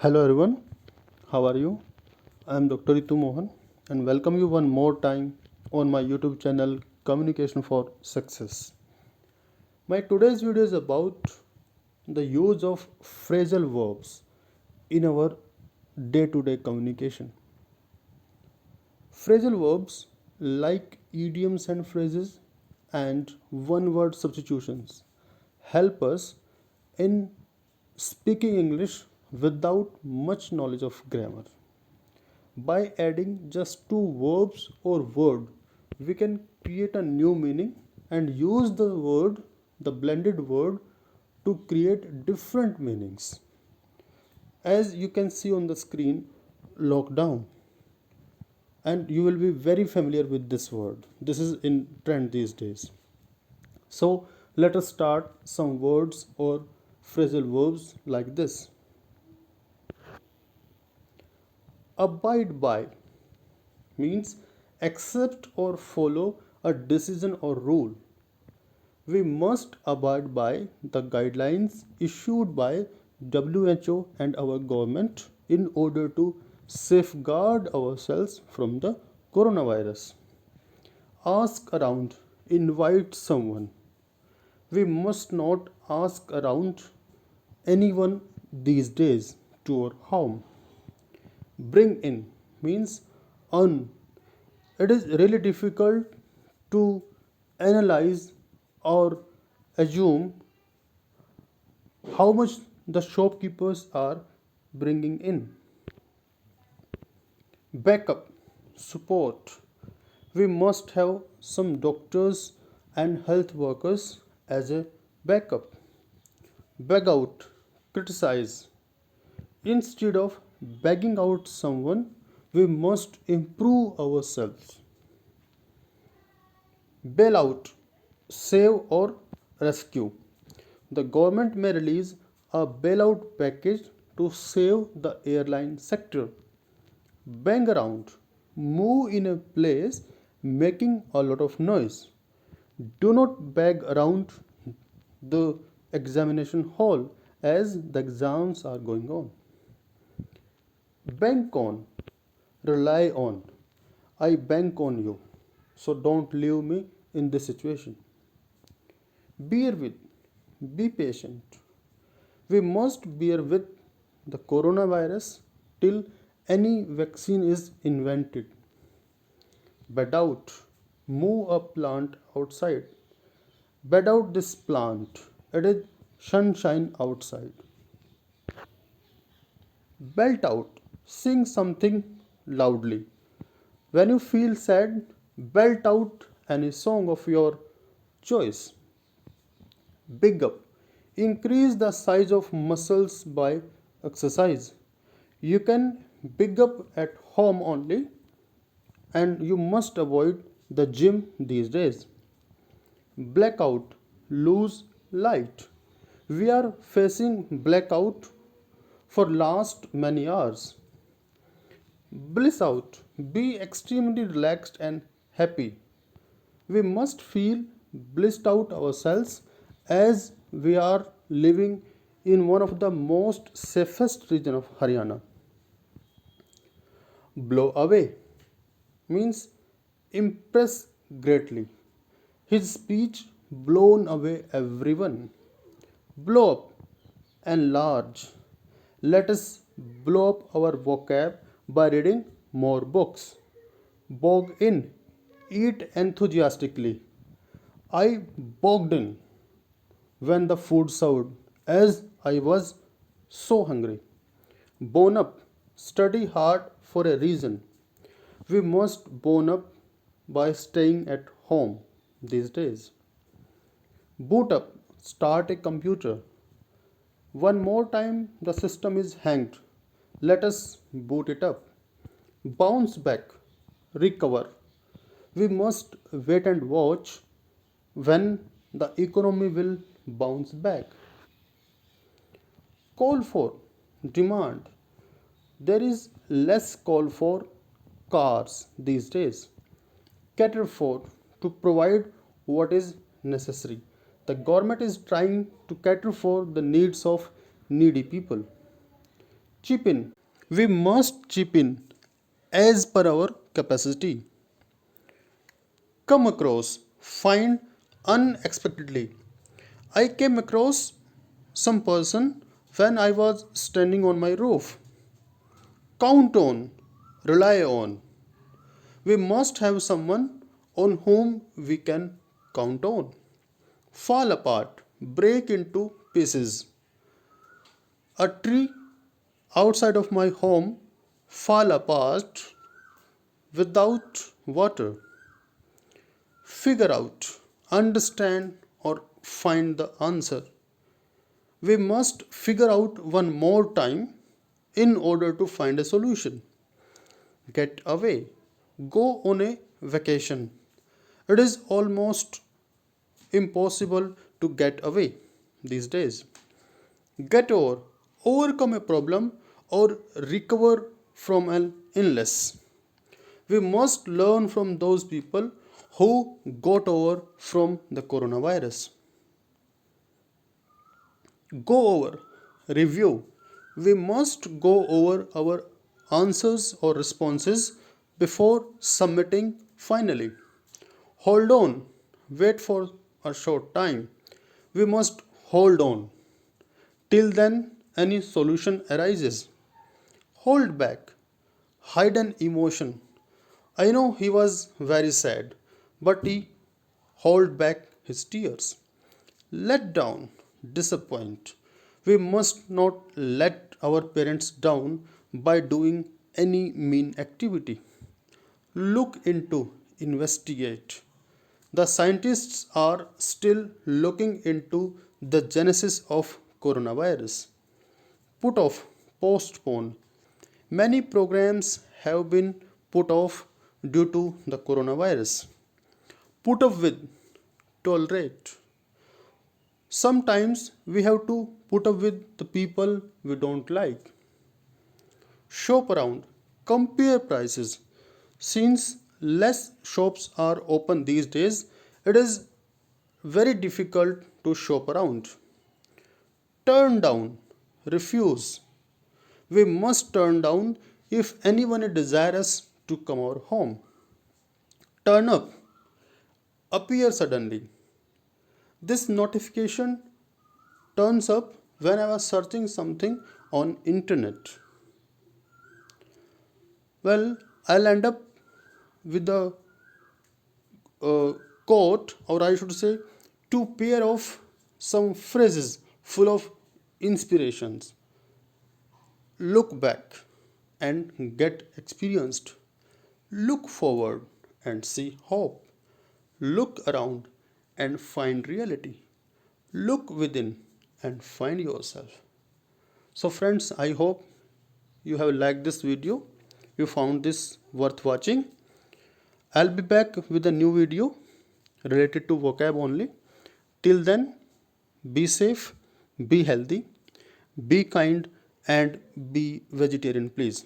Hello everyone, how are you? I am Dr. Ritu Mohan and welcome you one more time on my YouTube channel Communication for Success. My today's video is about the use of phrasal verbs in our day-to-day communication. Phrasal verbs like idioms and phrases and one-word substitutions help us in speaking English without much knowledge of grammar. By adding just two verbs or word, we can create a new meaning and use the blended word, to create different meanings. As you can see on the screen, lockdown, and you will be very familiar with this word. This is in trend these days. So let us start some words or phrasal verbs like this. Abide by means accept or follow a decision or rule. We must abide by the guidelines issued by WHO and our government in order to safeguard ourselves from the coronavirus. Ask around, invite someone. We must not ask around anyone these days to our home. Bring in means earn. It is really difficult to analyze or assume how much the shopkeepers are bringing in. Backup, support. We must have some doctors and health workers as a backup. Beg out, criticize. Instead of begging out someone, we must improve ourselves. Bail out, save or rescue. The government may release a bailout package to save the airline sector. Bang around, move in a place making a lot of noise. Do not bag around the examination hall as the exams are going on. Bank on, rely on. I bank on you, so don't leave me in this situation. Bear with, be patient. We must bear with the coronavirus till any vaccine is invented. Bed out, move a plant outside. Bed out this plant, it is sunshine outside. Belt out, sing something loudly. When you feel sad, belt out any song of your choice. Big up, increase the size of muscles by exercise. You can big up at home only, and you must avoid the gym these days. Blackout, lose light. We are facing blackout for last many hours. Bliss out, be extremely relaxed and happy. We must feel blissed out ourselves as we are living in one of the most safest region of Haryana. Blow away means impress greatly. His speech blown away everyone. Blow up, enlarge. Let us blow up our vocab by reading more books. Bog in, eat enthusiastically. I bogged in when the food served, as I was so hungry. Bone up, study hard for a reason. We must bone up by staying at home these days. Boot up, start a computer. One more time, the system is hanged. Let us boot it up. Bounce back, recover. We must wait and watch when the economy will bounce back. Call for, demand. There is less call for cars these days. Cater for, to provide what is necessary. The government is trying to cater for the needs of needy people. Chip in. We must chip in as per our capacity. Come across, find unexpectedly. I came across some person when I was standing on my roof. Count on, rely on. We must have someone on whom we can count on. Fall apart, break into pieces. A tree outside of my home fall apart without water. Figure out, understand, or find the answer. We must figure out one more time in order to find a solution. Get away. Go on a vacation. It is almost impossible to get away these days. Get over, overcome a problem, or recover from an illness. We must learn from those people who got over from the coronavirus. Go over, review. We must go over our answers or responses before submitting finally. Hold on, wait for a short time. We must hold on. Till then, any solution arises. Hold back, hide an emotion. I know he was very sad, but he held back his tears. Let down, disappoint. We must not let our parents down by doing any mean activity. Look into, investigate. The scientists are still looking into the genesis of coronavirus. Put off, postpone. Many programs have been put off due to the coronavirus. Put up with, tolerate. Sometimes we have to put up with the people we don't like. Shop around, compare prices. Since less shops are open these days, it is very difficult to shop around. Turn down, refuse. We must turn down if anyone is desirous to come our home. Turn up, appear suddenly. This notification turns up when I was searching something on internet. Well, I'll end up with a quote, or I should say, two pair of some phrases full of inspirations. Look back and get experienced. Look forward and see hope. Look around and find reality. Look within and find yourself. So, friends, I hope you have liked this video. You found this worth watching. I'll be back with a new video related to vocab only. Till then, be safe, be healthy, be kind, and be vegetarian, please.